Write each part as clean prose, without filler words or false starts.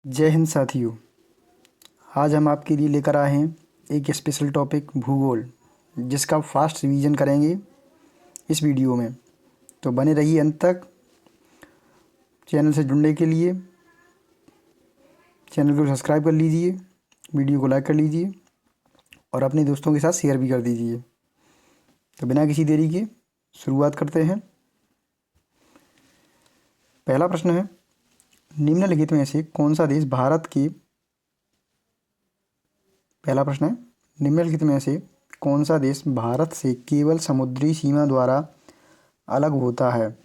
जय हिंद साथियों। आज हम आपके लिए लेकर आए हैं एक स्पेशल टॉपिक भूगोल, जिसका आप फास्ट रिवीजन करेंगे इस वीडियो में। तो बने रहिए अंत तक। चैनल से जुड़ने के लिए चैनल को सब्सक्राइब कर लीजिए, वीडियो को लाइक कर लीजिए और अपने दोस्तों के साथ शेयर भी कर दीजिए। तो बिना किसी देरी के शुरुआत करते हैं। पहला प्रश्न है, निम्नलिखित में से कौन सा देश भारत के पहला प्रश्न है, निम्नलिखित में से कौन सा देश भारत से केवल समुद्री सीमा द्वारा अलग होता है?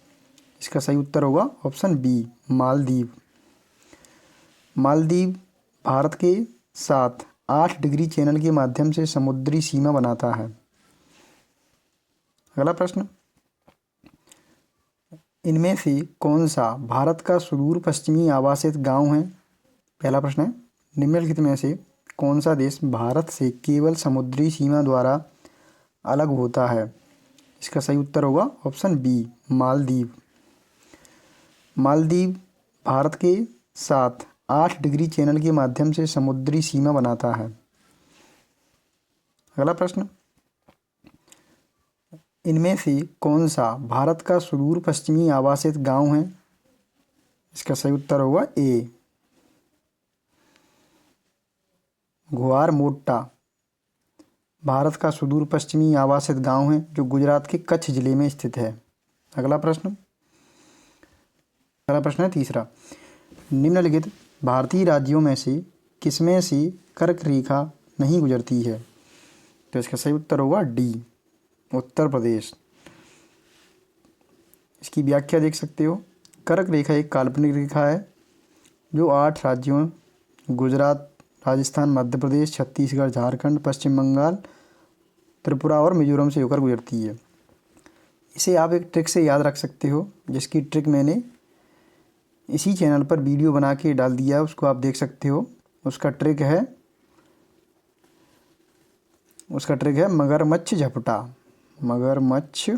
इसका सही उत्तर होगा ऑप्शन बी, मालदीव। मालदीव भारत के साथ 8 डिग्री चैनल के माध्यम से समुद्री सीमा बनाता है। अगला प्रश्न, इनमें से कौन सा भारत का सुदूर पश्चिमी आवासित गांव है? पहला प्रश्न है, निम्नलिखित में से कौन सा देश भारत से केवल समुद्री सीमा द्वारा अलग होता है? इसका सही उत्तर होगा ऑप्शन बी, मालदीव। मालदीव भारत के साथ 8 डिग्री चैनल के माध्यम से समुद्री सीमा बनाता है। अगला प्रश्न, इनमें से कौन सा भारत का सुदूर पश्चिमी आवासित गांव है? इसका सही उत्तर होगा ए, ग्वार मोट्टा भारत का सुदूर पश्चिमी आवासित गांव है जो गुजरात के कच्छ जिले में स्थित है। अगला प्रश्न है तीसरा, निम्नलिखित भारतीय राज्यों में से किसमें से कर्क रेखा नहीं गुजरती है? तो इसका सही उत्तर होगा डी, उत्तर प्रदेश। इसकी व्याख्या देख सकते हो। कर्क रेखा एक काल्पनिक रेखा है जो 8 राज्यों गुजरात, राजस्थान, मध्य प्रदेश, छत्तीसगढ़, झारखंड, पश्चिम बंगाल, त्रिपुरा और मिजोरम से होकर गुजरती है। इसे आप एक ट्रिक से याद रख सकते हो, जिसकी ट्रिक मैंने इसी चैनल पर वीडियो बना के डाल दिया है, उसको आप देख सकते हो। उसका ट्रिक है मगरमच्छ झपटा। मगरमच्छ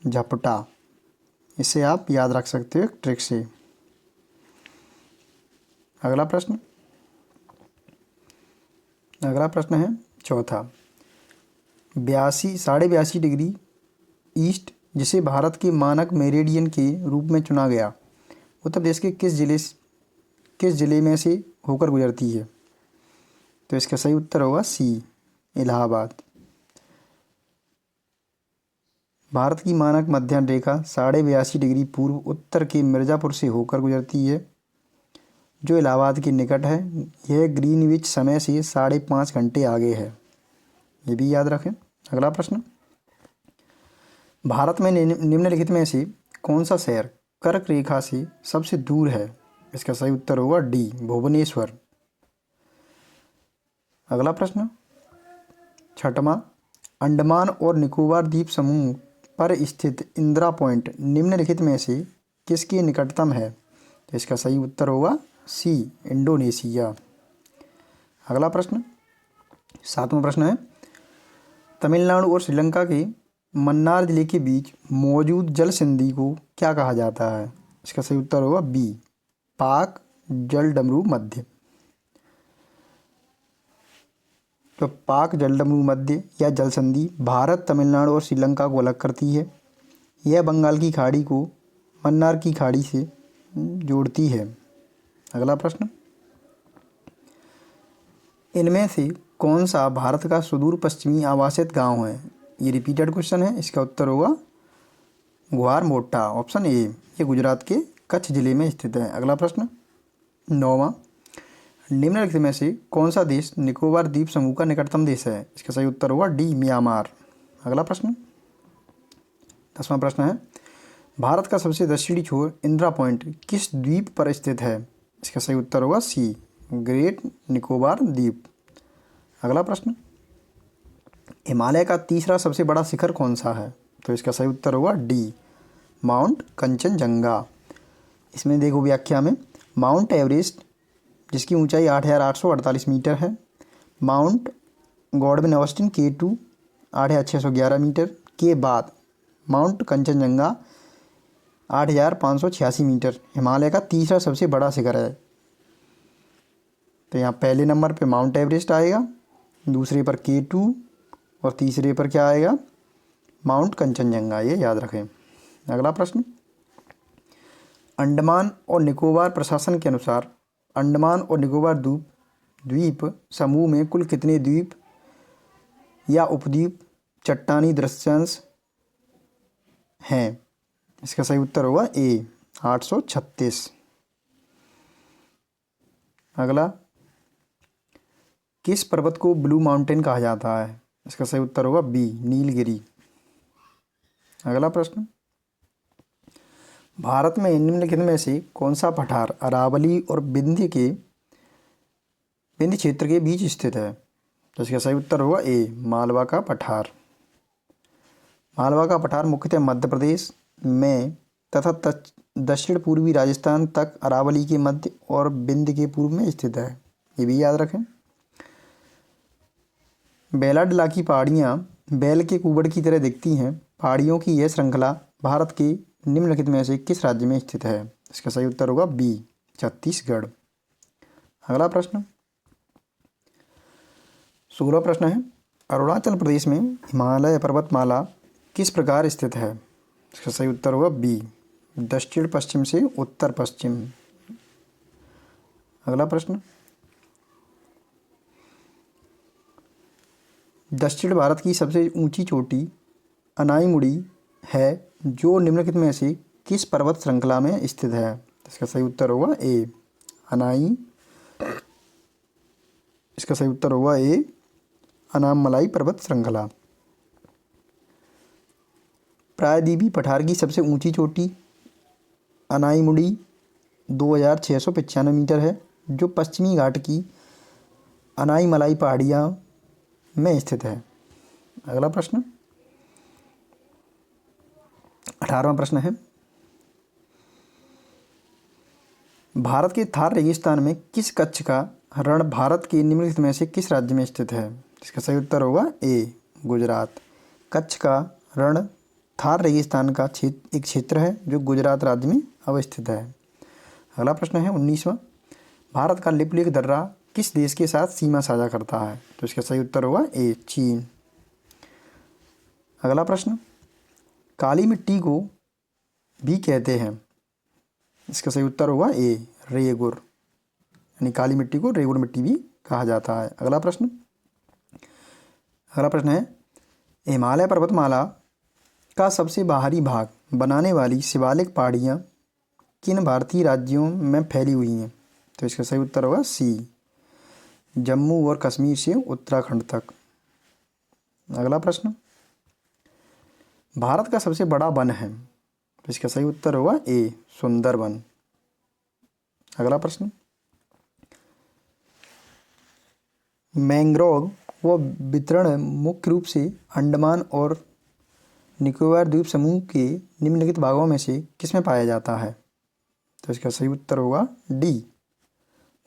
झपटा, इसे आप याद रख सकते हो एक ट्रिक से। अगला प्रश्न है चौथा, 82.5 डिग्री ईस्ट, जिसे भारत के मानक मेरिडियन के रूप में चुना गया, उत्तर प्रदेश के किस जिले में से होकर गुजरती है? तो इसका सही उत्तर होगा सी, इलाहाबाद। भारत की मानक मध्याह्न रेखा 82.5 डिग्री पूर्व उत्तर के मिर्ज़ापुर से होकर गुजरती है, जो इलाहाबाद के निकट है। यह ग्रीनविच समय से 5.5 घंटे आगे है, ये भी याद रखें। अगला प्रश्न, भारत में निम्नलिखित में से कौन सा शहर कर्क रेखा से सबसे दूर है? इसका सही उत्तर होगा डी, भुवनेश्वर। अगला प्रश्न छठवां, अंडमान और निकोबार द्वीप समूह पर स्थित इंदिरा पॉइंट निम्नलिखित में से किसके निकटतम है? तो इसका सही उत्तर होगा सी, इंडोनेशिया। अगला प्रश्न सातवां प्रश्न है, तमिलनाडु और श्रीलंका के मन्नार जिले के बीच मौजूद जल संधि को क्या कहा जाता है? इसका सही उत्तर होगा बी, पाक जलडमरू मध्य। तो पाक जलडमरू मध्य या जल संधि भारत, तमिलनाडु और श्रीलंका को अलग करती है। यह बंगाल की खाड़ी को मन्नार की खाड़ी से जोड़ती है। अगला प्रश्न, इनमें से कौन सा भारत का सुदूर पश्चिमी आवासित गांव है? ये रिपीटेड क्वेश्चन है, इसका उत्तर होगा ग्वार मोट्टा, ऑप्शन ए। ये गुजरात के कच्छ जिले में स्थित है। अगला प्रश्न नौवां, निम्नलिखित में से कौन सा देश निकोबार द्वीप समूह का निकटतम देश है? इसका सही उत्तर होगा डी, म्यांमार। अगला प्रश्न 10वां प्रश्न है, भारत का सबसे दक्षिणी छोर इंदिरा पॉइंट किस द्वीप पर स्थित है? इसका सही उत्तर होगा सी, ग्रेट निकोबार द्वीप। अगला प्रश्न, हिमालय का तीसरा सबसे बड़ा शिखर कौन सा है? तो इसका सही उत्तर होगा डी, माउंट कंचनजंगा। इसमें देखो व्याख्या में, माउंट एवरेस्ट जिसकी ऊंचाई 8,848 मीटर है, mount Godwin Austen K2 8,611 metre के बाद माउंट कंचनजंगा 8,586 मीटर हिमालय का तीसरा सबसे बड़ा शिखर है। तो यहाँ पहले नंबर पे माउंट एवरेस्ट आएगा, दूसरे पर K2 और तीसरे पर क्या आएगा, माउंट कंचनजंगा। ये याद रखें। अगला प्रश्न, अंडमान और निकोबार प्रशासन के अनुसार अंडमान और निकोबार द्वीप समूह में कुल कितने द्वीप या उपद्वीप चट्टानी दृश्यांश हैं? इसका सही उत्तर होगा ए 836। अगला, किस पर्वत को ब्लू माउंटेन कहा जाता है? इसका सही उत्तर होगा बी नीलगिरी। अगला प्रश्न, भारत में निम्नलिखित में से कौन सा पठार अरावली और विंध्य क्षेत्र के बीच स्थित है? तो इसका सही उत्तर होगा ए मालवा का पठार। मालवा का पठार मुख्यतः मध्य प्रदेश में तथा दक्षिण पूर्वी राजस्थान तक अरावली के मध्य और विंध्य के पूर्व में स्थित है। ये भी याद रखें। बेलाडला की पहाड़ियाँ बैल के कुबड़ की तरह दिखती हैं। पहाड़ियों की यह श्रृंखला भारत के निम्नलिखित में से किस राज्य में स्थित है? इसका सही उत्तर होगा बी छत्तीसगढ़। अगला प्रश्न, 16वां प्रश्न है, अरुणाचल प्रदेश में हिमालय पर्वतमाला किस प्रकार स्थित है? इसका सही उत्तर होगा बी दक्षिण पश्चिम से उत्तर पश्चिम। अगला प्रश्न, दक्षिण भारत की सबसे ऊंची चोटी अनाईमुड़ी है जो निम्नलिखित में से किस पर्वत श्रृंखला में स्थित है? इसका सही उत्तर होगा ए अनाई। इसका सही उत्तर होगा ए अनामलाई पर्वत श्रृंखला। प्रायद्वीपीय पठार की सबसे ऊंची चोटी अनाईमुड़ी 2695 मीटर है जो पश्चिमी घाट की अनाईमलाई पहाड़ियाँ में स्थित है। अगला प्रश्न, 18वां प्रश्न है, भारत के थार रेगिस्तान में किस कच्छ का रण भारत के निम्नलिखित में से किस राज्य में स्थित है? इसका सही उत्तर होगा ए गुजरात। कच्छ का रण थार रेगिस्तान का एक क्षेत्र है जो गुजरात राज्य में अवस्थित है। अगला प्रश्न है 19वां, भारत का लिपुलेख दर्रा किस देश के साथ सीमा साझा करता है? तो इसका सही उत्तर होगा ए चीन। अगला प्रश्न, काली मिट्टी को भी कहते हैं? इसका सही उत्तर होगा ए रेगुर, यानी काली मिट्टी को रेगुर मिट्टी भी कहा जाता है। अगला प्रश्न है, हिमालय पर्वतमाला का सबसे बाहरी भाग बनाने वाली शिवालिक पहाड़ियाँ किन भारतीय राज्यों में फैली हुई हैं? तो इसका सही उत्तर होगा सी जम्मू और कश्मीर से उत्तराखंड तक। अगला प्रश्न, भारत का सबसे बड़ा वन है? तो इसका सही उत्तर होगा ए सुंदरवन। अगला प्रश्न, मैंग्रोव व वितरण मुख्य रूप से अंडमान और निकोबार द्वीप समूह के निम्नलिखित भागों में से किसमें पाया जाता है? तो इसका सही उत्तर होगा डी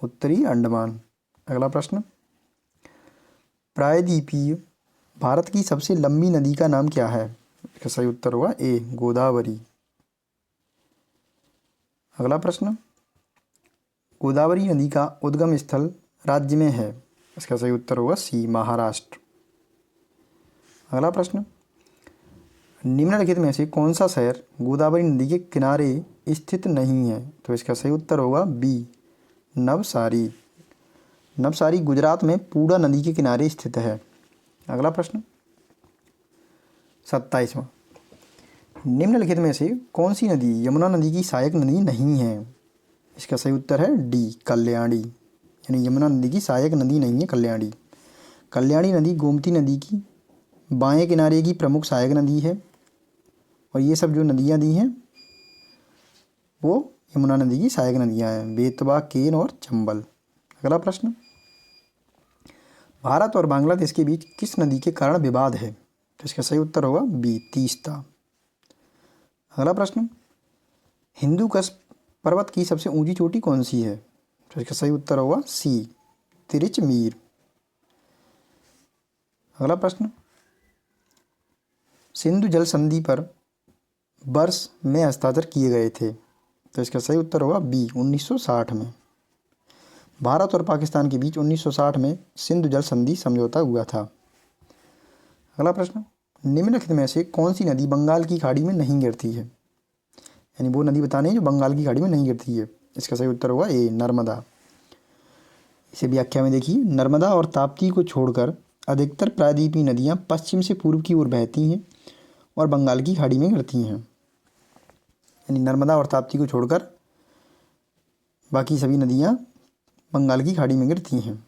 उत्तरी अंडमान। अगला प्रश्न, प्रायद्वीपीय भारत की सबसे लंबी नदी का नाम क्या है? इसका सही उत्तर होगा ए गोदावरी। अगला प्रश्न, गोदावरी नदी का उद्गम स्थल राज्य में है? इसका सही उत्तर होगा सी महाराष्ट्र। अगला प्रश्न, निम्नलिखित में से कौन सा शहर गोदावरी नदी के किनारे स्थित नहीं है? तो इसका सही उत्तर होगा बी नवसारी। नवसारी गुजरात में पूर्णा नदी के किनारे स्थित है। अगला प्रश्न 27वां, निम्नलिखित में से कौन सी नदी यमुना नदी की सहायक नदी नहीं है? इसका सही उत्तर है डी कल्याणी, यानी यमुना नदी की सहायक नदी नहीं है कल्याणी। कल्याणी नदी गोमती नदी की बाएं किनारे की प्रमुख सहायक नदी है और ये सब जो नदियाँ दी हैं वो यमुना नदी की सहायक नदियाँ हैं, बेतवा, केन और चंबल। अगला प्रश्न, भारत और बांग्लादेश के बीच किस नदी के कारण विवाद है? तो इसका सही उत्तर होगा बी तीस्ता। अगला प्रश्न, हिंदू कुश पर्वत की सबसे ऊंची चोटी कौन सी है? तो इसका सही उत्तर होगा सी तिरिचमीर। अगला प्रश्न, सिंधु जल संधि पर वर्ष में हस्ताक्षर किए गए थे? तो इसका सही उत्तर होगा बी 1960 में। भारत और पाकिस्तान के बीच 1960 में सिंधु जल संधि समझौता हुआ था। अगला प्रश्न, निम्नलिखित में से कौन सी नदी बंगाल की खाड़ी में नहीं गिरती है? यानी वो नदी बतानी है जो बंगाल की खाड़ी में नहीं गिरती है। इसका सही उत्तर होगा ए नर्मदा। इसे व्याख्या में देखिए, नर्मदा और ताप्ती को छोड़कर अधिकतर प्रायद्वीपीय नदियाँ पश्चिम से पूर्व की ओर बहती हैं और बंगाल की खाड़ी में गिरती हैं। यानी नर्मदा और ताप्ती को छोड़कर बाकी सभी नदियाँ बंगाल की खाड़ी में गिरती हैं।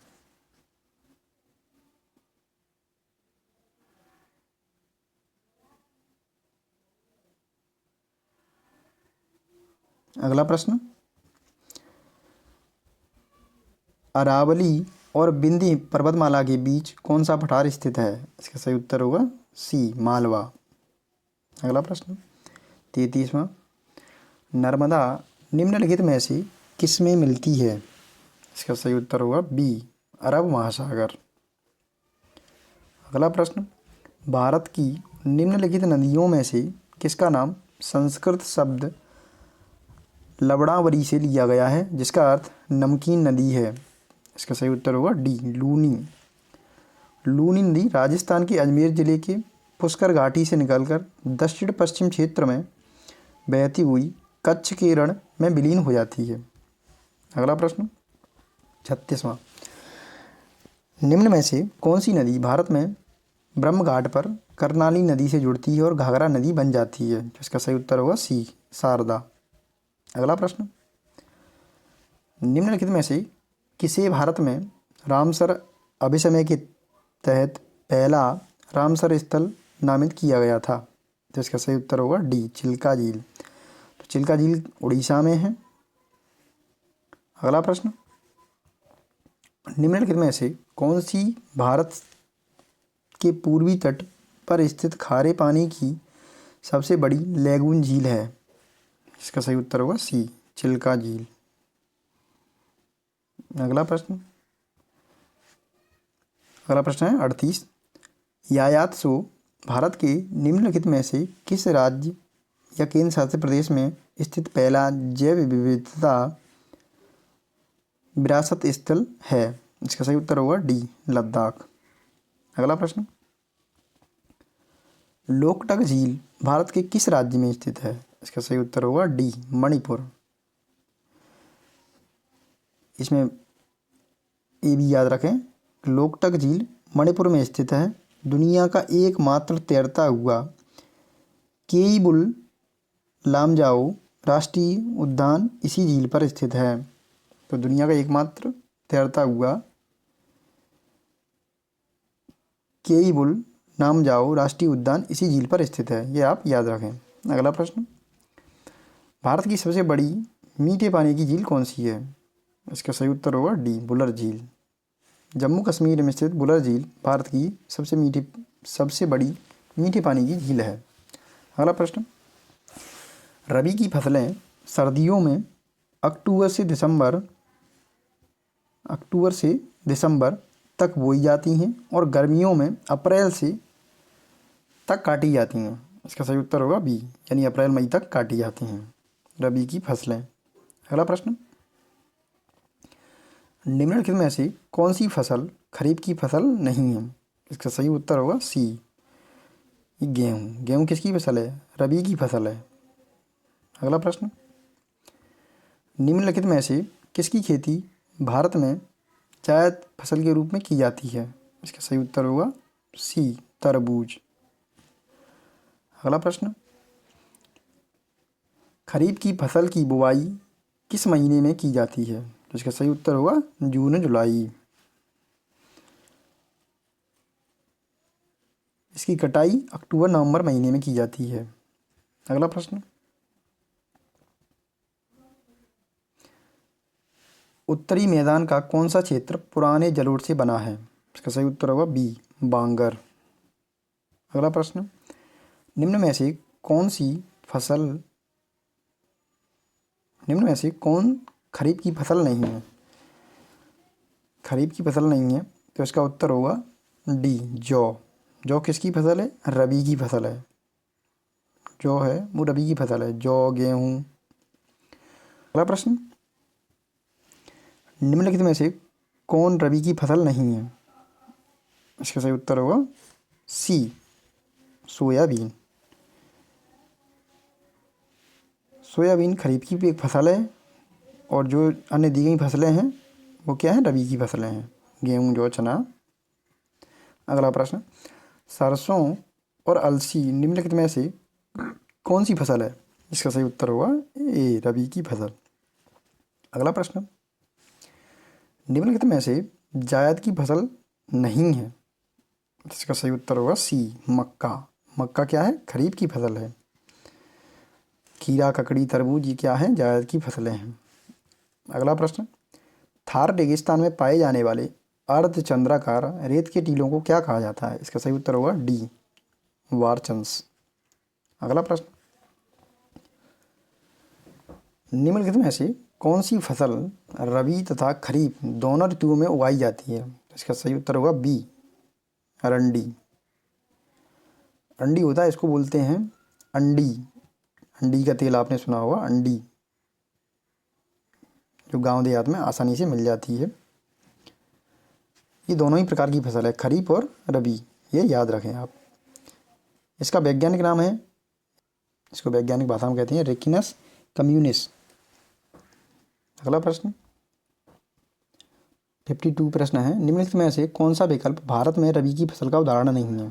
अगला प्रश्न, अरावली और विंध्य पर्वतमाला के बीच कौन सा पठार स्थित है? इसका सही उत्तर होगा सी मालवा। अगला प्रश्न 33वां, नर्मदा निम्नलिखित में से किस में मिलती है? इसका सही उत्तर होगा बी अरब महासागर। अगला प्रश्न, भारत की निम्नलिखित नदियों में से किसका नाम संस्कृत शब्द लवणावरी से लिया गया है जिसका अर्थ नमकीन नदी है? इसका सही उत्तर होगा डी लूनी। लूनी नदी राजस्थान के अजमेर जिले के पुष्कर घाटी से निकलकर दक्षिण पश्चिम क्षेत्र में बहती हुई कच्छ के रण में विलीन हो जाती है। अगला प्रश्न 36वां, निम्न में से कौन सी नदी भारत में ब्रह्म घाट पर करनाली नदी से जुड़ती है और घाघरा नदी बन जाती है? जिसका सही उत्तर होगा सी शारदा। अगला प्रश्न, निम्नलिखित में से किसे भारत में रामसर अभिसमय के तहत पहला रामसर स्थल नामित किया गया था? तो इसका सही उत्तर होगा डी चिल्का झील। तो चिल्का झील उड़ीसा में है। अगला प्रश्न, निम्नलिखित में से कौन सी भारत के पूर्वी तट पर स्थित खारे पानी की सबसे बड़ी लैगून झील है? इसका सही उत्तर होगा सी चिल्का झील। अगला प्रश्न है 38, यायात्सो भारत के निम्नलिखित में से किस राज्य या केंद्र शासित प्रदेश में स्थित पहला जैव विविधता विरासत स्थल है? इसका सही उत्तर होगा डी लद्दाख। अगला प्रश्न, लोकटक झील भारत के किस राज्य में स्थित है? इसका सही उत्तर होगा डी मणिपुर। इसमें ये भी याद रखें, लोकटक झील मणिपुर में स्थित है। दुनिया का एकमात्र तैरता हुआ केईबुल लामजाओ राष्ट्रीय उद्यान इसी झील पर स्थित है। तो दुनिया का एकमात्र तैरता हुआ केईबुल लामजाओ राष्ट्रीय उद्यान इसी झील पर स्थित है, ये आप याद रखें। अगला प्रश्न, भारत की सबसे बड़ी मीठे पानी की झील कौन सी है? इसका सही उत्तर होगा डी बुलर झील। जम्मू कश्मीर में स्थित बुलर झील भारत की सबसे बड़ी मीठे पानी की झील है। अगला प्रश्न, रबी की फसलें सर्दियों में अक्टूबर से दिसंबर तक बोई जाती हैं और गर्मियों में अप्रैल से तक काटी जाती हैं। इसका सही उत्तर होगा बी, यानी अप्रैल मई तक काटी जाती हैं रबी की फसलें। अगला प्रश्न, निम्नलिखित में से कौन सी फसल खरीफ की फसल नहीं है? इसका सही उत्तर होगा सी गेहूँ। गेहूँ किसकी फसल है? रबी की फसल है। अगला प्रश्न, निम्नलिखित में से किसकी खेती भारत में जायद फसल के रूप में की जाती है? इसका सही उत्तर होगा सी तरबूज। अगला प्रश्न, खरीफ की फसल की बुवाई किस महीने में की जाती है? तो इसका सही उत्तर होगा जून जुलाई। इसकी कटाई अक्टूबर नवंबर महीने में की जाती है। अगला प्रश्न, उत्तरी मैदान का कौन सा क्षेत्र पुराने जलोढ़ से बना है? इसका सही उत्तर होगा बी बांगर। अगला प्रश्न, निम्न में से कौन खरीफ की फसल नहीं है? खरीफ की फसल नहीं है तो इसका उत्तर होगा डी जौ। जौ किसकी फसल है? रबी की फसल है। जौ है वो रबी की फसल है, जौ, गेहूँ। अगला प्रश्न, निम्नलिखित में से कौन रबी की फसल नहीं है? इसका सही उत्तर होगा सी, सोयाबीन। सोयाबीन खरीफ की भी एक फसल है और जो अन्य दी गई फसलें हैं वो क्या हैं? रबी की फसलें हैं, गेहूँ, जौ, चना। अगला प्रश्न, सरसों और अलसी निम्नलिखित में से कौन सी फसल है? इसका सही उत्तर होगा ए, रबी की फसल। अगला प्रश्न, निम्नलिखित में से जायद की फसल नहीं है? इसका सही उत्तर होगा सी, मक्का। मक्का क्या है? खरीफ की फसल है। खीरा, ककड़ी, तरबूज ये क्या है? जायद की फसलें हैं। अगला प्रश्न, थार रेगिस्तान में पाए जाने वाले अर्धचंद्राकार रेत के टीलों को क्या कहा जाता है? इसका सही उत्तर होगा डी, वारचंस। अगला प्रश्न, निम्नलिखित में से कौन सी फसल रबी तथा खरीफ दोनों ऋतुओं में उगाई जाती है? इसका सही उत्तर होगा बी, अरंडी। अंडी होता है, इसको बोलते हैं अंडी। अंडी का तेल आपने सुना होगा, अंडी, जो गांव देहात में आसानी से मिल जाती है। ये दोनों ही प्रकार की फसल है, खरीफ और रबी, ये याद रखें आप। इसका वैज्ञानिक नाम है, इसको वैज्ञानिक भाषा में कहते हैं रेकिनस कम्युनिस। अगला प्रश्न, 52 प्रश्न है, निम्नलिखित में से कौन सा विकल्प भारत में रबी की फसल का उदाहरण नहीं है?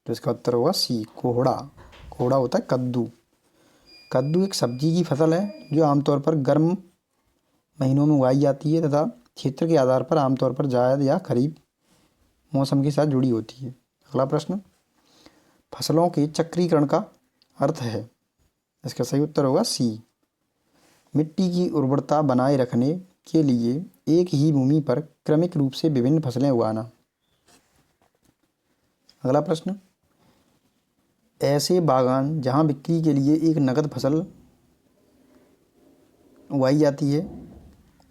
तो इसका उत्तर होगा सी, कोहड़ा। कोहड़ा होता है कद्दू। कद्दू एक सब्जी की फसल है जो आमतौर पर गर्म महीनों में उगाई जाती है तथा क्षेत्र के आधार पर आमतौर पर जायद या खरीफ मौसम के साथ जुड़ी होती है। अगला प्रश्न, फसलों के चक्रीकरण का अर्थ है? इसका सही उत्तर होगा सी, मिट्टी की उर्वरता बनाए रखने के लिए एक ही भूमि पर क्रमिक रूप से विभिन्न फसलें उगाना। अगला प्रश्न, ऐसे बागान जहां बिक्री के लिए एक नकद फसल उगाई जाती है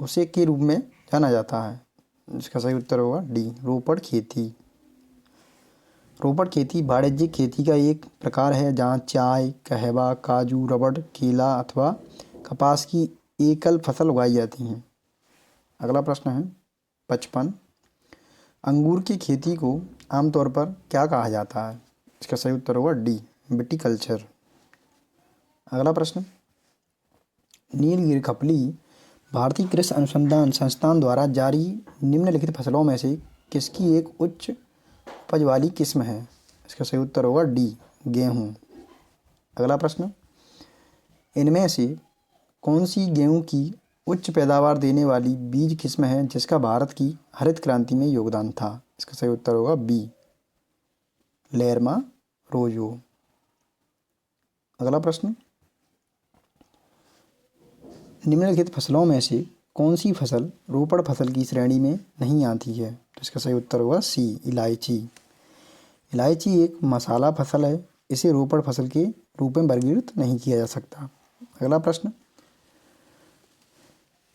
उसे के रूप में जाना जाता है? इसका सही उत्तर होगा डी, रोपड़ खेती। रोपड़ खेती वाणिज्यिक खेती का एक प्रकार है जहां चाय, कहवा, काजू, रबड़, केला अथवा कपास की एकल फसल उगाई जाती हैं। अगला प्रश्न है 55, अंगूर की खेती को आमतौर पर क्या कहा जाता है? इसका सही उत्तर होगा डी, विटीकल्चर। अगला प्रश्न, नीलगिरी खपली भारतीय कृषि अनुसंधान संस्थान द्वारा जारी निम्नलिखित फसलों में से किसकी एक उच्च उपज वाली किस्म है? इसका सही उत्तर होगा डी, गेहूँ। अगला प्रश्न, इनमें से कौन सी गेहूँ की उच्च पैदावार देने वाली बीज किस्म है जिसका भारत की हरित क्रांति में योगदान था? इसका सही उत्तर होगा बी, लैरमा रोजो। अगला प्रश्न, निम्नलिखित फसलों में से कौन सी फसल रोपड़ फसल की श्रेणी में नहीं आती है? तो इसका सही उत्तर होगा सी, इलायची। इलायची एक मसाला फसल है, इसे रोपड़ फसल के रूप में वर्गीकृत नहीं किया जा सकता। अगला प्रश्न,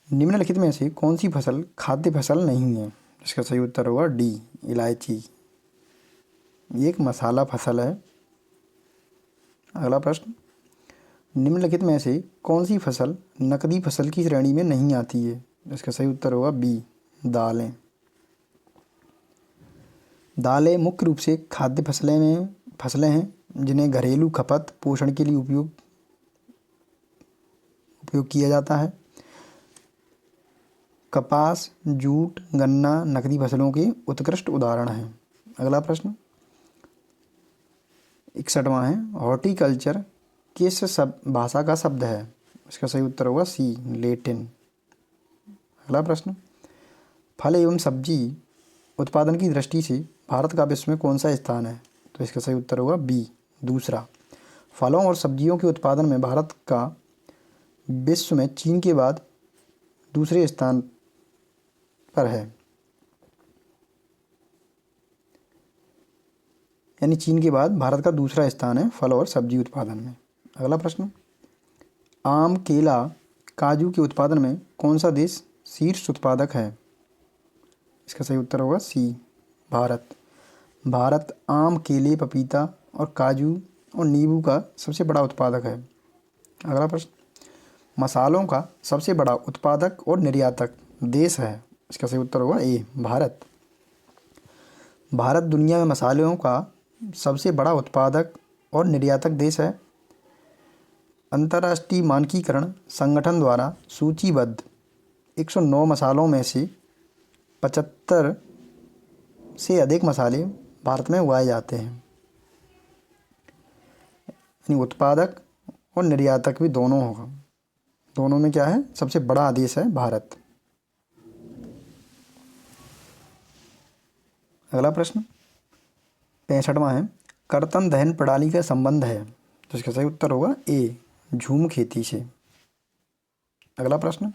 निम्नलिखित में से कौन सी फसल खाद्य फसल नहीं है? इसका सही उत्तर होगा डी, इलायची, ये एक मसाला फसल है। अगला प्रश्न, निम्नलिखित में से कौन सी फसल नकदी फसल की श्रेणी में नहीं आती है? इसका सही उत्तर होगा बी, दालें। दालें मुख्य रूप से खाद्य फसलें हैं जिन्हें घरेलू खपत पोषण के लिए उपयोग किया जाता है। कपास, जूट, गन्ना नकदी फसलों के उत्कृष्ट उदाहरण हैं। अगला प्रश्न 61वां है, हॉर्टिकल्चर किस भाषा का शब्द है? इसका सही उत्तर होगा सी, लैटिन। अगला प्रश्न, फल एवं सब्जी उत्पादन की दृष्टि से भारत का विश्व में कौन सा स्थान है? तो इसका सही उत्तर होगा बी, दूसरा। फलों और सब्जियों के उत्पादन में भारत का विश्व में चीन के बाद दूसरे स्थान पर है, यानी चीन के बाद भारत का दूसरा स्थान है फल और सब्जी उत्पादन में। अगला प्रश्न, आम, केला, काजू के उत्पादन में कौन सा देश शीर्ष उत्पादक है? इसका सही उत्तर होगा सी, भारत। भारत आम, केले, पपीता और काजू और नींबू का सबसे बड़ा उत्पादक है? अगला प्रश्न, मसालों का सबसे बड़ा उत्पादक और निर्यातक देश है? इसका सही उत्तर होगा ए भारत। भारत दुनिया में मसालों का सबसे बड़ा उत्पादक और निर्यातक देश है। अंतर्राष्ट्रीय मानकीकरण संगठन द्वारा सूचीबद्ध 109 मसालों में से 75 से अधिक मसाले भारत में उगाए जाते हैं। यानी उत्पादक और निर्यातक भी दोनों होगा। दोनों में क्या है, सबसे बड़ा देश है भारत। अगला प्रश्न 65वां है, कर्तन दहन प्रणाली का संबंध है? तो इसका सही उत्तर होगा ए झूम खेती से। अगला प्रश्न,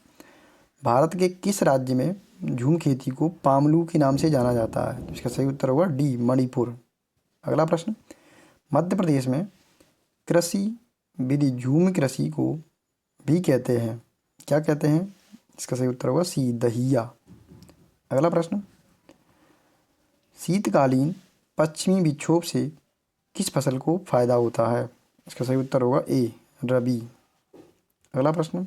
भारत के किस राज्य में झूम खेती को पामलू के नाम से जाना जाता है? तो इसका सही उत्तर होगा डी मणिपुर। अगला प्रश्न, मध्य प्रदेश में कृषि विधि झूम कृषि को भी कहते हैं, क्या कहते हैं? इसका सही उत्तर होगा सी दहिया। अगला प्रश्न, शीतकालीन पश्चिमी विक्षोभ से किस फसल को फायदा होता है? इसका सही उत्तर होगा ए रबी। अगला प्रश्न,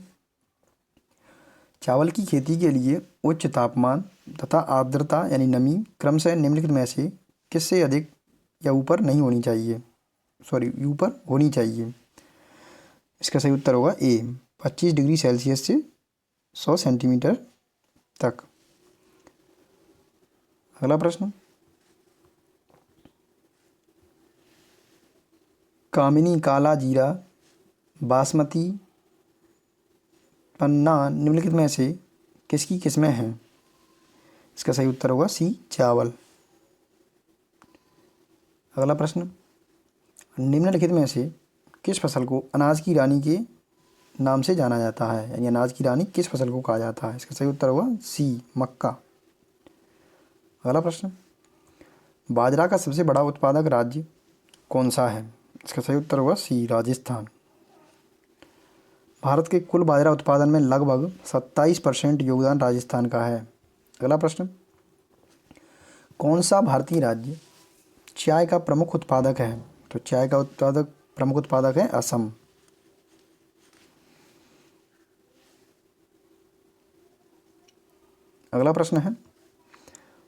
चावल की खेती के लिए उच्च तापमान तथा आर्द्रता यानी नमी क्रमशः निम्नलिखित में से किससे अधिक या ऊपर नहीं होनी चाहिए, ऊपर होनी चाहिए? इसका सही उत्तर होगा ए 25 डिग्री सेल्सियस से 100 सेंटीमीटर तक। अगला प्रश्न, कामिनी, काला जीरा, बासमती, पन्ना निम्नलिखित में से किसकी किस्में हैं? इसका सही उत्तर होगा सी चावल। अगला प्रश्न, निम्नलिखित में से किस फसल को अनाज की रानी के नाम से जाना जाता है? यानी अनाज की रानी किस फसल को कहा जाता है? इसका सही उत्तर होगा सी मक्का। अगला प्रश्न, बाजरा का सबसे बड़ा उत्पादक राज्य कौन सा है? इसका सही उत्तर होगा सी राजस्थान। भारत के कुल बाजरा उत्पादन में लगभग 27% योगदान राजस्थान का है। अगला प्रश्न, कौन सा भारतीय राज्य चाय का प्रमुख उत्पादक है? तो चाय का प्रमुख उत्पादक है असम। अगला प्रश्न है,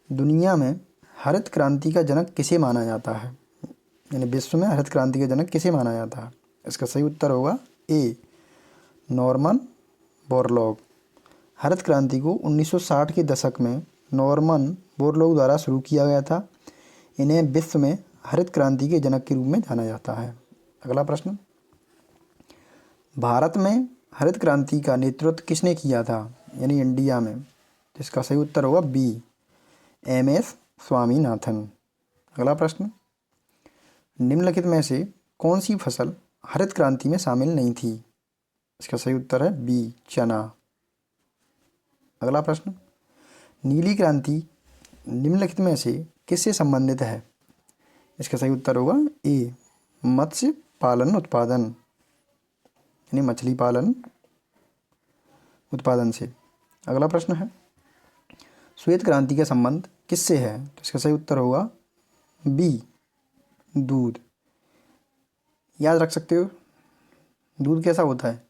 दुनिया में हरित क्रांति का जनक किसे माना जाता है? यानी विश्व में हरित क्रांति का जनक किसे माना जाता है? इसका सही उत्तर होगा ए नॉर्मन बोरलॉग। हरित क्रांति को 1960 के दशक में नॉर्मन बोरलॉग द्वारा शुरू किया गया था। इन्हें विश्व में हरित क्रांति के जनक के रूप में जाना जाता है। अगला प्रश्न, भारत में हरित क्रांति का नेतृत्व किसने किया था, यानी इंडिया में? जिसका सही उत्तर होगा बी एम.एस. स्वामीनाथन। अगला प्रश्न, निम्नलिखित में से कौन सी फसल हरित क्रांति में शामिल नहीं थी? इसका सही उत्तर है बी चना। अगला प्रश्न, नीली क्रांति निम्नलिखित में से किससे संबंधित है? इसका सही उत्तर होगा ए मत्स्य पालन उत्पादन, यानी मछली पालन उत्पादन से। अगला प्रश्न है, श्वेत क्रांति का संबंध किससे है? तो इसका सही उत्तर होगा बी दूध। याद रख सकते हो, दूध कैसा होता है?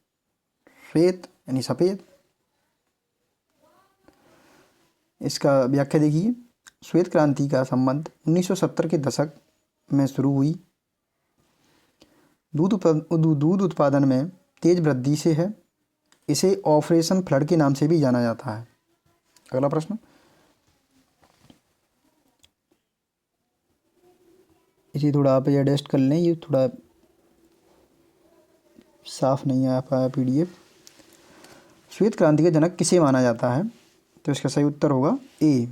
श्वेत यानी सफ़ेद। इसका व्याख्या देखिए, श्वेत क्रांति का संबंध 1970 के दशक में शुरू हुई। दूध उत्पादन में तेज वृद्धि से है। इसे ऑपरेशन फ्लड के नाम से भी जाना जाता है। अगला प्रश्न, इसे थोड़ा आप एडजस्ट कर लें, ये थोड़ा साफ नहीं आ पाया पीडीएफ। श्वेत क्रांति का जनक किसे माना जाता है? तो इसका सही उत्तर होगा ए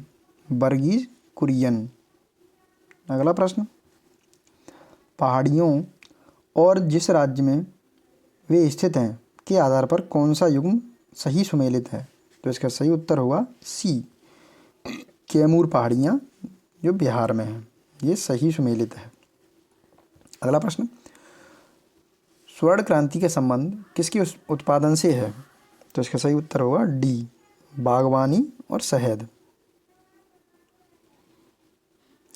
वर्गीज कुरियन। अगला प्रश्न, पहाड़ियों और जिस राज्य में वे स्थित हैं के आधार पर कौन सा युग्म सही सुमेलित है? तो इसका सही उत्तर होगा सी कैमूर पहाड़ियाँ जो बिहार में है, ये सही सुमेलित है। अगला प्रश्न, स्वर्ण क्रांति का संबंध किसके उत्पादन से है? तो इसका सही उत्तर होगा डी बागवानी और शहद।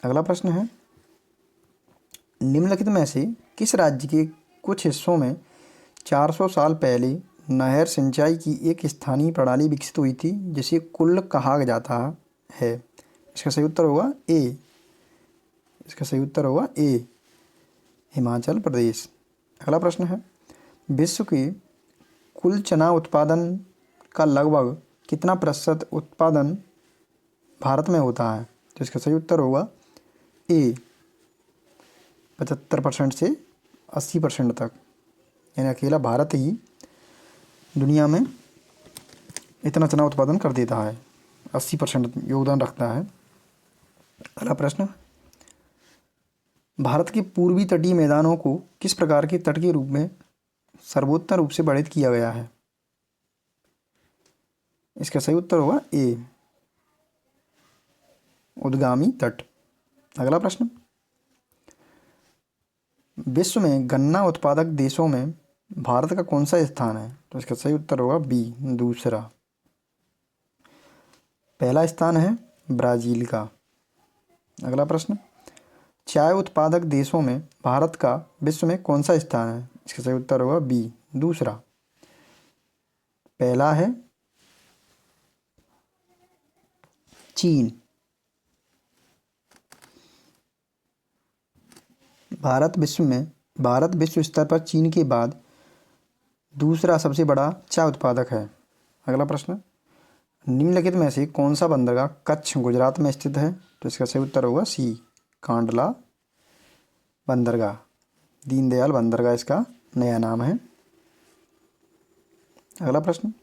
अगला प्रश्न है, निम्नलिखित में से किस राज्य के कुछ हिस्सों में 400 साल पहले नहर सिंचाई की एक स्थानीय प्रणाली विकसित हुई थी जिसे कुल्ल कहा जाता है? इसका सही उत्तर होगा ए। इसका सही उत्तर होगा ए, हिमाचल प्रदेश। अगला प्रश्न है, विश्व के कुल चना उत्पादन का लगभग कितना प्रतिशत उत्पादन भारत में होता है? तो इसका सही उत्तर होगा ए, 75% से 80% तक। यानी अकेला भारत ही दुनिया में इतना चना उत्पादन कर देता है, 80% योगदान रखता है। अगला प्रश्न, भारत के पूर्वी तटीय मैदानों को किस प्रकार के तट के रूप में सर्वोत्तम रूप से वर्णित किया गया है? इसका सही उत्तर होगा ए, उद्गामी तट। अगला प्रश्न, विश्व में गन्ना उत्पादक देशों में भारत का कौन सा स्थान है? तो इसका सही उत्तर होगा बी, दूसरा। पहला स्थान है ब्राज़ील का। अगला प्रश्न, चाय उत्पादक देशों में भारत का विश्व में कौन सा स्थान है? इसका सही उत्तर होगा बी, दूसरा। पहला है चीन। भारत विश्व स्तर पर चीन के बाद दूसरा सबसे बड़ा चाय उत्पादक है। अगला प्रश्न, निम्नलिखित में से कौन सा बंदरगाह कच्छ गुजरात में स्थित है? तो इसका सही उत्तर होगा सी, कांडला बंदरगाह। दीनदयाल बंदरगाह इसका नया नाम है। अगला प्रश्न,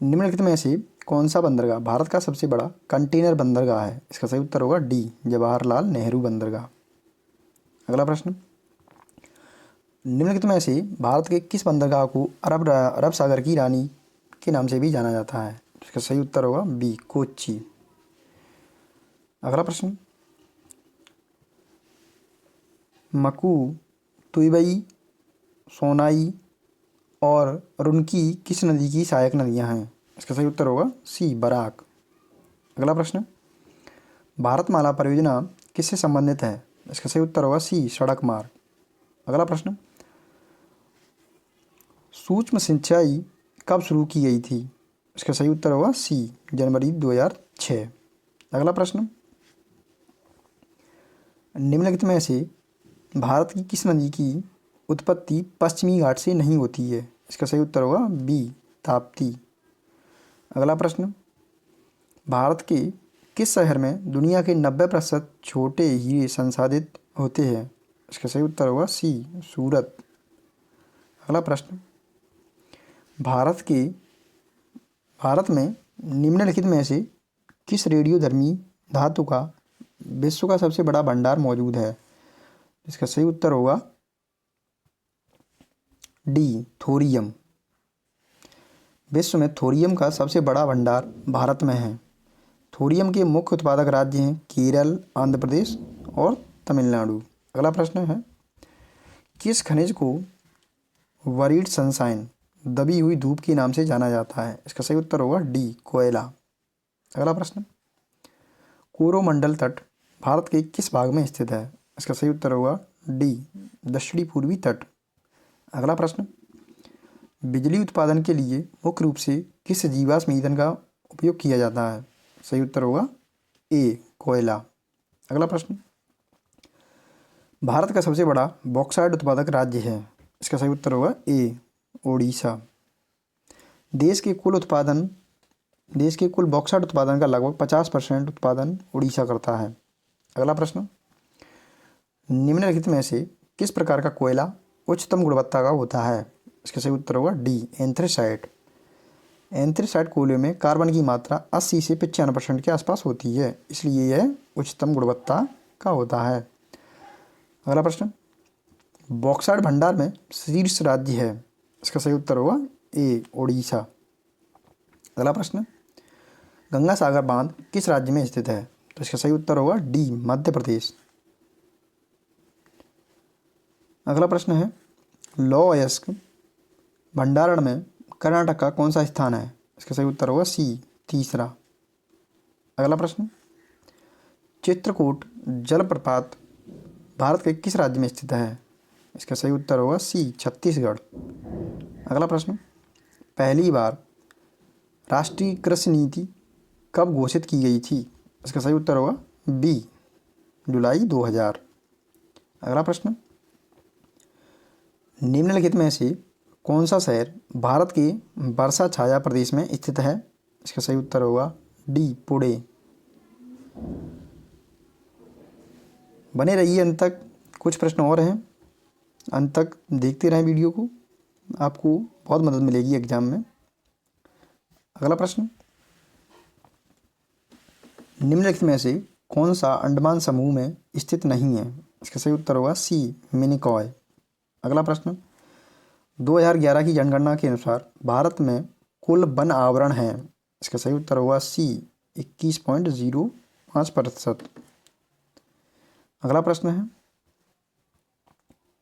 निम्नलिखित में से कौन सा बंदरगाह भारत का सबसे बड़ा कंटेनर बंदरगाह है? इसका सही उत्तर होगा डी, जवाहरलाल नेहरू बंदरगाह। अगला प्रश्न, निम्नलिखित में से भारत के किस बंदरगाह को अरब सागर की रानी के नाम से भी जाना जाता है? इसका सही उत्तर होगा बी, कोच्चि। अगला प्रश्न, मकू, तुईवई, सोनाई और रुनकी किस नदी की सहायक नदियां हैं? इसका सही उत्तर होगा सी, बराक। अगला प्रश्न, भारतमाला परियोजना किससे संबंधित है? इसका सही उत्तर होगा सी, सड़क मार्ग। अगला प्रश्न, सूक्ष्म सिंचाई कब शुरू की गई थी? इसका सही उत्तर होगा सी, जनवरी 2006। अगला प्रश्न, निम्नलिखित में से भारत की किस नदी की उत्पत्ति पश्चिमी घाट से नहीं होती है? इसका सही उत्तर होगा बी, ताप्ती। अगला प्रश्न, भारत के किस शहर में दुनिया के 90% छोटे हीरे संसाधित होते हैं? इसका सही उत्तर होगा सी, सूरत। अगला प्रश्न, भारत में निम्नलिखित में से किस रेडियोधर्मी धातु का विश्व का सबसे बड़ा भंडार मौजूद है? इसका सही उत्तर होगा डी, थोरियम। विश्व में थोरियम का सबसे बड़ा भंडार भारत में है। थोरियम के मुख्य उत्पादक राज्य हैं केरल, आंध्र प्रदेश और तमिलनाडु। अगला प्रश्न है, किस खनिज को वरीड सनशाइन, दबी हुई धूप के नाम से जाना जाता है? इसका सही उत्तर होगा डी, कोयला। अगला प्रश्न, कोरोमंडल तट भारत के किस भाग में स्थित है? इसका सही उत्तर होगा डी, दक्षिणी पूर्वी तट। अगला प्रश्न, बिजली उत्पादन के लिए मुख्य रूप से किस जीवाश्म ईंधन का उपयोग किया जाता है? सही उत्तर होगा ए, कोयला। अगला प्रश्न, भारत का सबसे बड़ा बॉक्साइट उत्पादक राज्य है? इसका सही उत्तर होगा ए, ओडिशा। देश के कुल बॉक्साइट उत्पादन का लगभग 50% उत्पादन उड़ीसा करता है। अगला प्रश्न, निम्नलिखित में से किस प्रकार का कोयला उच्चतम गुणवत्ता का होता है? इसका सही उत्तर होगा डी, एंथ्रेसाइट। एंथ्रेसाइट कोयले में कार्बन की मात्रा 80 से 95% के आसपास होती है, इसलिए यह उच्चतम गुणवत्ता का होता है। अगला प्रश्न, बॉक्साइट भंडार में शीर्ष राज्य है? इसका सही उत्तर होगा ए, ओडिशा। अगला प्रश्न, गंगा सागर बांध किस राज्य में स्थित है? तो इसका सही उत्तर होगा डी, मध्य प्रदेश। अगला प्रश्न है, लौह अयस्क भंडारण में कर्नाटक का कौन सा स्थान है? इसका सही उत्तर होगा सी, तीसरा। अगला प्रश्न, चित्रकूट जलप्रपात भारत के किस राज्य में स्थित है? इसका सही उत्तर होगा सी, छत्तीसगढ़। अगला प्रश्न, पहली बार राष्ट्रीय कृषि नीति कब घोषित की गई थी? इसका सही उत्तर होगा बी, जुलाई 2000। अगला प्रश्न, निम्नलिखित में से कौन सा शहर भारत के वर्षा छाया प्रदेश में स्थित है? इसका सही उत्तर होगा डी, पुणे। बने रहिए अंत तक, कुछ प्रश्न और हैं, अंत तक देखते रहें वीडियो को, आपको बहुत मदद मिलेगी एग्जाम में। अगला प्रश्न, निम्नलिखित में से कौन सा अंडमान समूह में स्थित नहीं है? इसका सही उत्तर होगा सी, मिनिकॉय। अगला प्रश्न, 2011 की जनगणना के अनुसार भारत में कुल वन आवरण है? इसका सही उत्तर होगा सी, 21.05%। अगला प्रश्न है,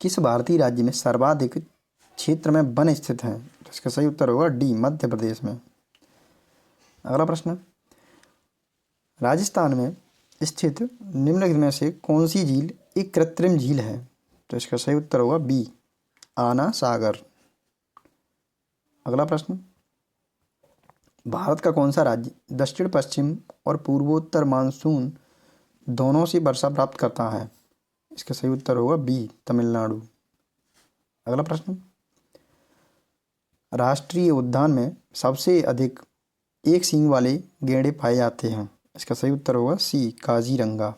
किस भारतीय राज्य में सर्वाधिक क्षेत्र में वन स्थित हैं? इसका सही उत्तर होगा डी, मध्य प्रदेश में। अगला प्रश्न, राजस्थान में स्थित निम्नलिखित में से कौन सी झील एक कृत्रिम झील है? तो इसका सही उत्तर होगा बी, आना सागर। अगला प्रश्न, भारत का कौन सा राज्य दक्षिण पश्चिम और पूर्वोत्तर मानसून दोनों से वर्षा प्राप्त करता है? इसका सही उत्तर होगा बी, तमिलनाडु। अगला प्रश्न, राष्ट्रीय उद्यान में सबसे अधिक एक सींग वाले गैंडे पाए जाते हैं? इसका सही उत्तर होगा सी, काजीरंगा।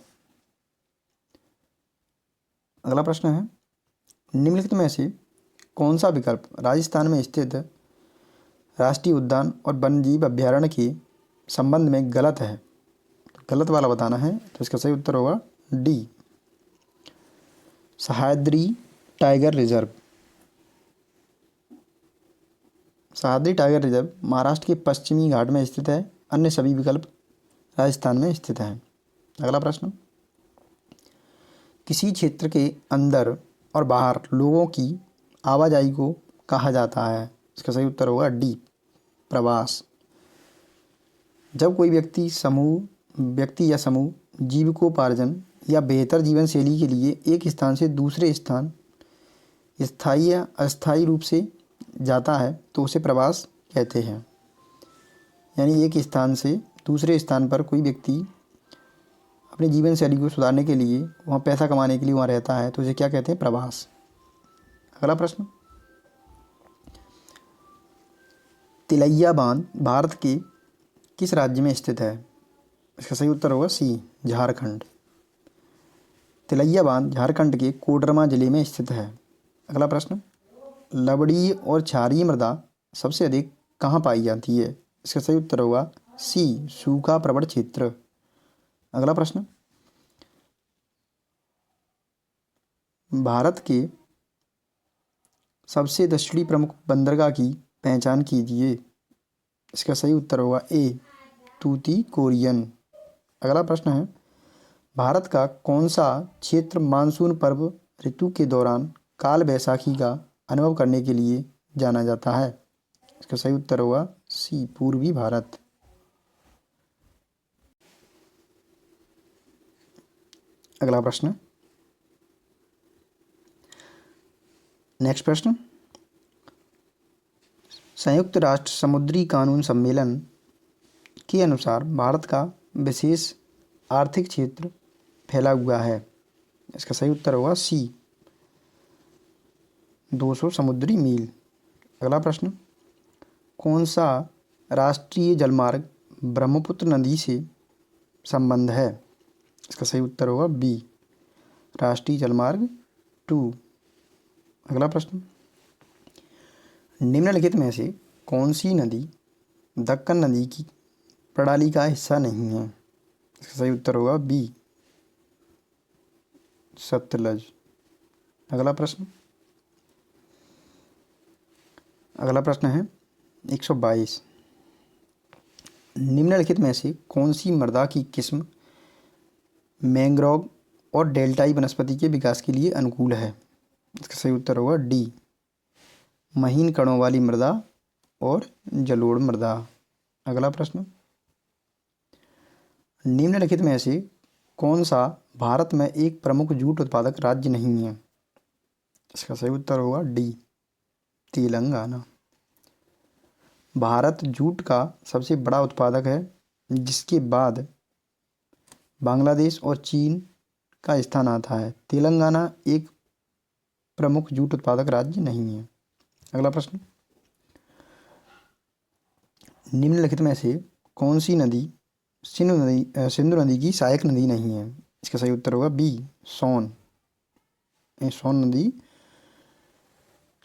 अगला प्रश्न है, निम्नलिखित में से कौन सा विकल्प राजस्थान में स्थित राष्ट्रीय उद्यान और वन्यजीव अभ्यारण्य के संबंध में गलत है? तो गलत वाला बताना है, तो इसका सही उत्तर होगा D, Sahyadri tiger reserve. Sahyadri tiger reserve Maharashtra के पश्चिमी घाट में स्थित है, अन्य सभी विकल्प राजस्थान में स्थित हैं। अगला प्रश्न, किसी क्षेत्र के अंदर और बाहर लोगों की आवाजाही को कहा जाता है? इसका सही उत्तर होगा डी, प्रवास। जब कोई व्यक्ति या समूह जीविकोपार्जन या बेहतर जीवन शैली के लिए एक स्थान से दूसरे स्थान स्थायी या अस्थायी रूप से जाता है तो उसे प्रवास कहते हैं। यानी एक स्थान से दूसरे स्थान पर कोई व्यक्ति अपनी जीवन शैली को सुधारने के लिए, वहाँ पैसा कमाने के लिए वहाँ रहता है, तो उसे क्या कहते हैं? प्रवास। अगला प्रश्न, तिलैया बांध भारत के किस राज्य में स्थित है? इसका सही उत्तर होगा सी, झारखंड। तिलैया बांध झारखंड के कोडरमा जिले में स्थित है। अगला प्रश्न, लवणीय और क्षारीय मृदा सबसे अधिक कहाँ पाई जाती है? इसका सही उत्तर होगा सी, सूखा प्रवण क्षेत्र। अगला प्रश्न, भारत के सबसे दक्षिणी प्रमुख बंदरगाह की पहचान कीजिए। इसका सही उत्तर होगा ए, तूतीकोरिन। अगला प्रश्न है, भारत का कौन सा क्षेत्र मानसून पर्व ऋतु के दौरान काल बैसाखी का अनुभव करने के लिए जाना जाता है? इसका सही उत्तर होगा सी, पूर्वी भारत। अगला प्रश्न, नेक्स्ट प्रश्न, संयुक्त राष्ट्र समुद्री कानून सम्मेलन के अनुसार भारत का विशेष आर्थिक क्षेत्र फैला हुआ है? इसका सही उत्तर होगा सी, 200 समुद्री मील। अगला प्रश्न, कौन सा राष्ट्रीय जलमार्ग ब्रह्मपुत्र नदी से संबंध है? इसका सही उत्तर होगा बी, राष्ट्रीय जलमार्ग 2। अगला प्रश्न, निम्नलिखित में से कौन सी नदी दक्कन नदी की प्रणाली का हिस्सा नहीं है? इसका सही उत्तर होगा बी, सतलज। अगला प्रश्न है 122, निम्नलिखित में से कौन सी मृदा की किस्म मैंग्रोव और डेल्टाई वनस्पति के विकास के लिए अनुकूल है? इसका सही उत्तर होगा डी, महीन कणों वाली मृदा और जलोढ़ मृदा। अगला प्रश्न, निम्नलिखित में से कौन सा भारत में एक प्रमुख जूट उत्पादक राज्य नहीं है? इसका सही उत्तर होगा डी, तेलंगाना। भारत जूट का सबसे बड़ा उत्पादक है, जिसके बाद बांग्लादेश और चीन का स्थान आता है। तेलंगाना एक प्रमुख जूट उत्पादक राज्य नहीं है। अगला प्रश्न, निम्नलिखित में से कौन सी नदी सिंधु नदी की सहायक नदी नहीं है? इसका सही उत्तर होगा बी, सोन। सोन नदी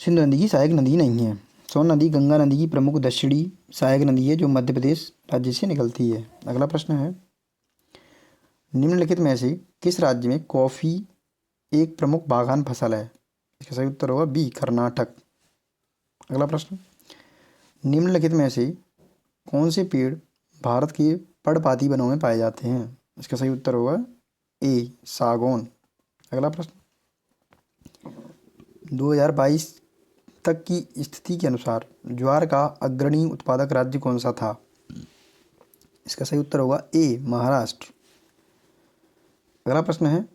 सिंधु नदी की सहायक नदी नहीं है। सोन नदी गंगा नदी की प्रमुख दक्षिणी सहायक नदी है, जो मध्य प्रदेश राज्य से निकलती है। अगला प्रश्न है, निम्नलिखित में से किस राज्य में कॉफी एक प्रमुख बागान फसल है? इसका सही उत्तर होगा बी, कर्नाटक। अगला प्रश्न, निम्नलिखित में से कौन से पेड़ भारत के पर्णपाती वनों में पाए जाते हैं? इसका सही उत्तर होगा ए, सागौन। अगला प्रश्न, 2022 तक की स्थिति के अनुसार ज्वार का अग्रणी उत्पादक राज्य कौन सा था? इसका सही उत्तर होगा ए, महाराष्ट्र। अगला प्रश्न है,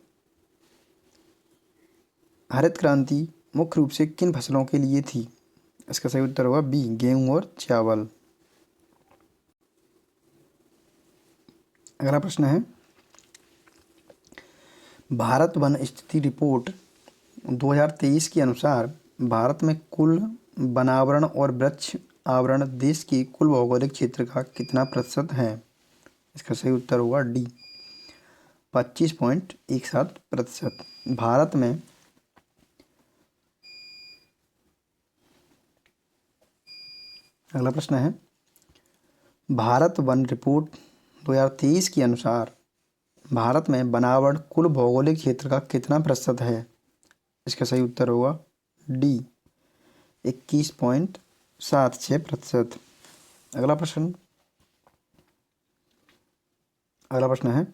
हरित क्रांति मुख्य रूप से किन फसलों के लिए थी? इसका सही उत्तर होगा बी, गेहूं और चावल। अगला प्रश्न है, भारत वन स्थिति रिपोर्ट 2023 के अनुसार भारत में कुल वनावरण और वृक्ष आवरण देश के कुल भौगोलिक क्षेत्र का कितना प्रतिशत है? इसका सही उत्तर होगा डी, 25.17%। भारत में अगला प्रश्न है, भारत वन रिपोर्ट 2023 के अनुसार भारत में वनावरण कुल भौगोलिक क्षेत्र का कितना प्रतिशत है? इसका सही उत्तर होगा डी, 21.76%। अगला प्रश्न है,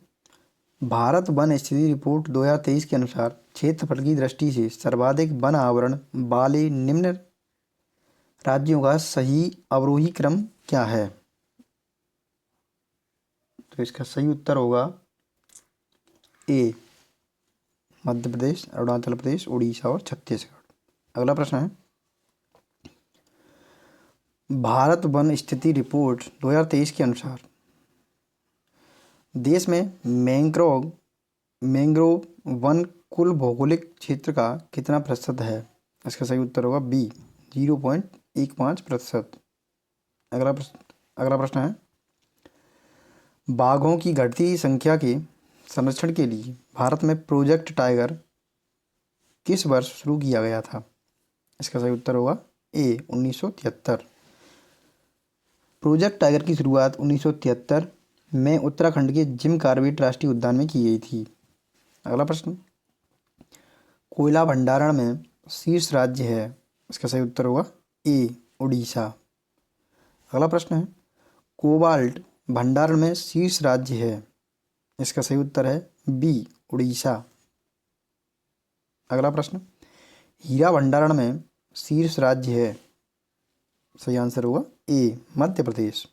भारत वन स्थिति रिपोर्ट 2023 के अनुसार क्षेत्रफल की दृष्टि से सर्वाधिक वन आवरण वाले निम्न राज्यों का सही अवरोही क्रम क्या है? तो इसका सही उत्तर होगा ए, मध्य प्रदेश, अरुणाचल प्रदेश, उड़ीसा और छत्तीसगढ़। अगला प्रश्न है, भारत वन स्थिति रिपोर्ट 2023 के अनुसार देश में मैंग्रोव वन कुल भौगोलिक क्षेत्र का कितना प्रतिशत है? इसका सही उत्तर होगा बी, 0.15%। अगला प्रश्न है, बाघों की घटती संख्या के संरक्षण के लिए भारत में प्रोजेक्ट टाइगर किस वर्ष शुरू किया गया था? इसका सही उत्तर होगा ए, 1973। प्रोजेक्ट टाइगर की शुरुआत 1973 में उत्तराखंड के जिम कॉर्बेट राष्ट्रीय उद्यान में की गई थी। अगला प्रश्न, कोयला भंडारण में शीर्ष राज्य है? इसका सही उत्तर होगा ए, उड़ीसा। अगला प्रश्न है, कोबाल्ट भंडारण में शीर्ष राज्य है? इसका सही उत्तर है बी, उड़ीसा। अगला प्रश्न, हीरा भंडारण में शीर्ष राज्य है? सही आंसर होगा ए, मध्य प्रदेश।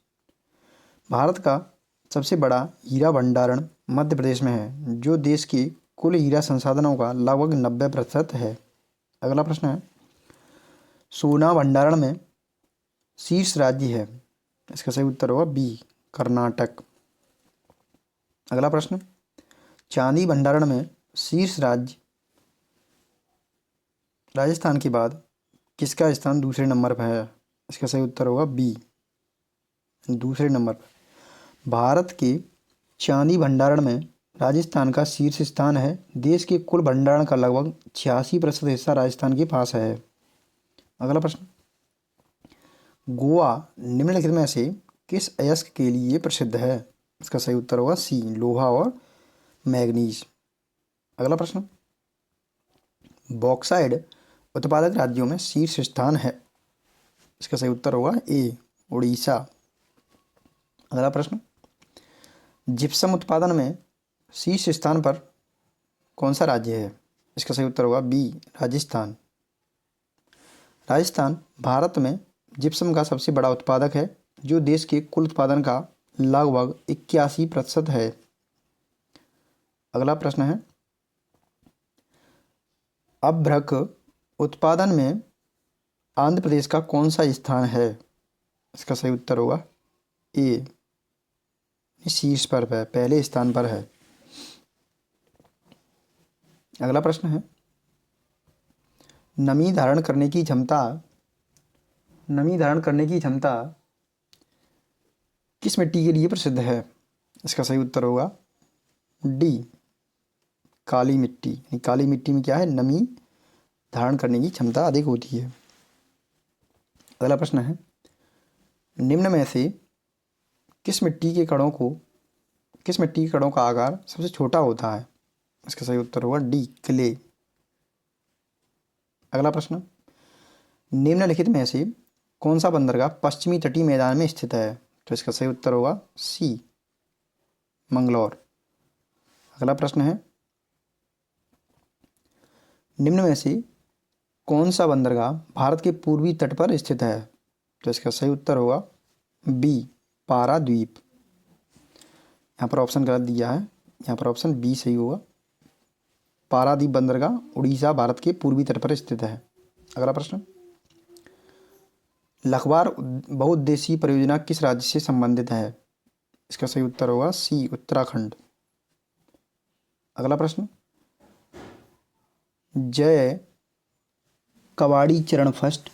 भारत का सबसे बड़ा हीरा भंडारण मध्य प्रदेश में है, जो देश के कुल हीरा संसाधनों का लगभग 90% है। अगला प्रश्न है, सोना भंडारण में शीर्ष राज्य है? इसका सही उत्तर होगा बी, कर्नाटक। अगला प्रश्न, चांदी भंडारण में शीर्ष राज्य राजस्थान के बाद किसका स्थान दूसरे नंबर पर है? इसका सही उत्तर होगा बी, दूसरे नंबर पर। भारत के चांदी भंडारण में राजस्थान का शीर्ष स्थान है। देश के कुल भंडारण का लगभग 86% हिस्सा राजस्थान के पास है। अगला प्रश्न, गोवा निम्नलिखित में से किस अयस्क के लिए प्रसिद्ध है? इसका सही उत्तर होगा सी, लोहा और मैग्नीज। अगला प्रश्न, बॉक्साइड उत्पादक राज्यों में शीर्ष स्थान है? इसका सही उत्तर होगा ए, उड़ीसा। अगला प्रश्न, जिप्सम उत्पादन में शीर्ष स्थान पर कौन सा राज्य है? इसका सही उत्तर होगा बी, राजस्थान। राजस्थान भारत में जिप्सम का सबसे बड़ा उत्पादक है, जो देश के कुल उत्पादन का लगभग 81% है। अगला प्रश्न है, अभ्रक उत्पादन में आंध्र प्रदेश का कौन सा स्थान है? इसका सही उत्तर होगा ए, शीर्ष पर है, पहले स्थान पर है। अगला प्रश्न है, नमी धारण करने की क्षमता किस मिट्टी के लिए प्रसिद्ध है? इसका सही उत्तर होगा डी, काली मिट्टी। यानी काली मिट्टी में क्या है, नमी धारण करने की क्षमता अधिक होती है। अगला प्रश्न है, निम्न में से किस मिट्टी के कणों का आकार सबसे छोटा होता है? इसका सही उत्तर होगा डी, क्ले। अगला प्रश्न, निम्नलिखित में से कौन सा बंदरगाह पश्चिमी तटीय मैदान में स्थित है? तो इसका सही उत्तर होगा सी, मंगलौर। अगला प्रश्न है, निम्न में से कौन सा बंदरगाह भारत के पूर्वी तट पर स्थित है? तो इसका सही उत्तर होगा बी, पारादीप। यहाँ पर ऑप्शन गलत दिया है, यहाँ पर ऑप्शन बी सही होगा। पारादीप बंदरगाह उड़ीसा, भारत के पूर्वी तट पर स्थित है। अगला प्रश्न, लखवार बहुउद्देशीय परियोजना किस राज्य से संबंधित है? इसका सही उत्तर होगा सी, उत्तराखंड। अगला प्रश्न, जय कवाड़ी चरण फर्स्ट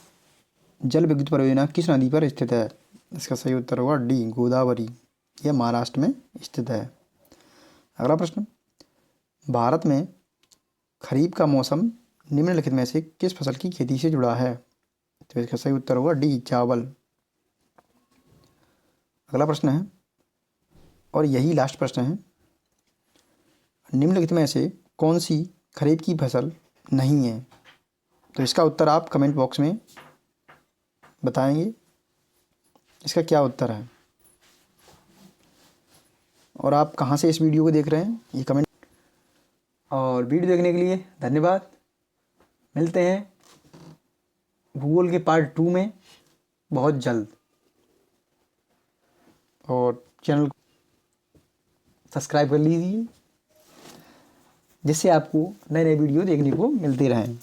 जल विद्युत परियोजना किस नदी पर स्थित है? इसका सही उत्तर होगा डी, गोदावरी। यह महाराष्ट्र में स्थित है। अगला प्रश्न, भारत में खरीफ का मौसम निम्नलिखित में से किस फसल की खेती से जुड़ा है? तो इसका सही उत्तर होगा डी, चावल। अगला प्रश्न है, और यही लास्ट प्रश्न है, निम्नलिखित में से कौन सी खरीफ की फसल नहीं है? तो इसका उत्तर आप कमेंट बॉक्स में बताएंगे इसका क्या उत्तर है, और आप कहाँ से इस वीडियो को देख रहे हैं ये कमेंट। और वीडियो देखने के लिए धन्यवाद। मिलते हैं भूगोल के पार्ट 2 में बहुत जल्द, और चैनल को सब्सक्राइब कर लीजिए जिससे आपको नए नए वीडियो देखने को मिलते रहें।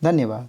धन्यवाद।